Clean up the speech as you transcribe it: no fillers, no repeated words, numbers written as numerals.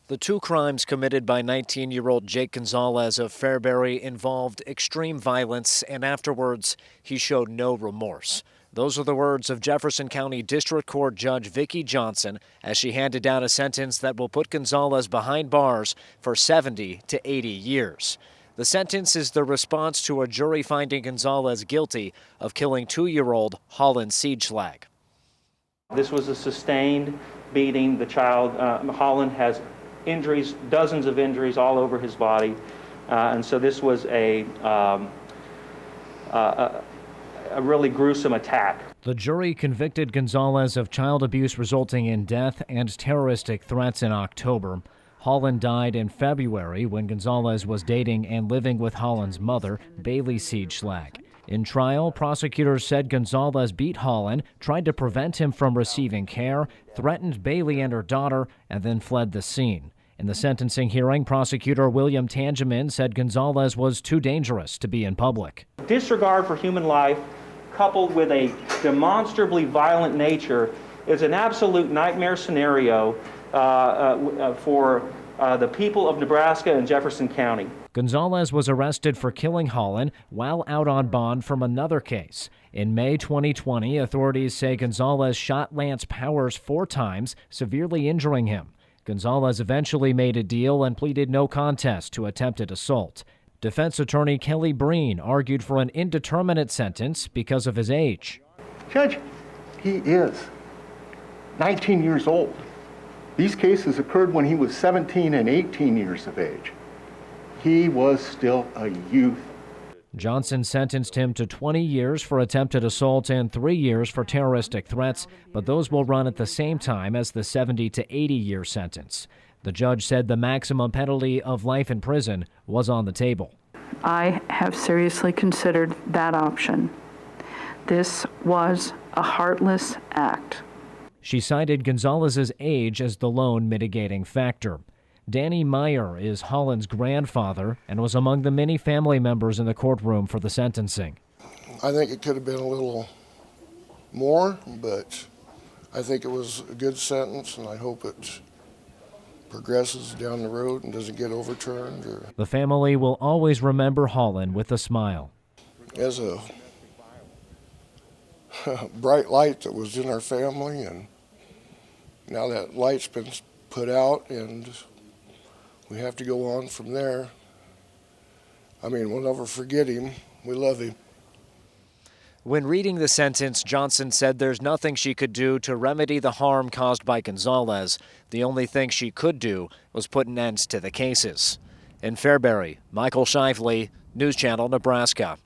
The two crimes committed by 19-year-old Jake Gonzalez of Fairbury involved extreme violence, and afterwards, he showed no remorse. Those are the words of Jefferson County District Court Judge Vicki Johnson as she handed down a sentence that will put Gonzalez behind bars for 70 to 80 years. The sentence is the response to a jury finding Gonzalez guilty of killing 2-year-old Holland Siedschlag. This was a sustained beating. The child, Holland, has injuries, dozens of injuries all over his body, and so this was a really gruesome attack. The jury convicted Gonzalez of child abuse resulting in death and terroristic threats in October. Holland died in February when Gonzalez was dating and living with Holland's mother, Bailey Siedschlag. In trial, prosecutors said Gonzalez beat Holland, tried to prevent him from receiving care, threatened Bailey and her daughter, and then fled the scene. In the sentencing hearing, prosecutor William Tangeman said Gonzalez was too dangerous to be in public. Disregard for human life, coupled with a demonstrably violent nature, is an absolute nightmare scenario for the people of Nebraska and Jefferson County. Gonzalez was arrested for killing Holland while out on bond from another case. In May 2020, authorities say Gonzalez shot Lance Powers 4 times, severely injuring him. Gonzalez eventually made a deal and pleaded no contest to attempted assault. Defense attorney Kelly Breen argued for an indeterminate sentence because of his age. Judge, he is 19 years old. These cases occurred when he was 17 and 18 years of age. He was still a youth. Johnson sentenced him to 20 years for attempted assault and 3 years for terroristic threats, but those will run at the same time as the 70 to 80-year sentence. The judge said the maximum penalty of life in prison was on the table. I have seriously considered that option. This was a heartless act. She cited Gonzalez's age as the lone mitigating factor. Danny Meyer is Holland's grandfather and was among the many family members in the courtroom for the sentencing. I think it could have been a little more, but I think it was a good sentence, and I hope it progresses down the road and doesn't get overturned. The family will always remember Holland with a smile. As a bright light that was in our family, and now that light's been put out and we have to go on from there. I mean, we'll never forget him. We love him. When reading the sentence, Johnson said there's nothing she could do to remedy the harm caused by Gonzalez. The only thing she could do was put an end to the cases. In Fairbury, Michael Shively, News Channel, Nebraska.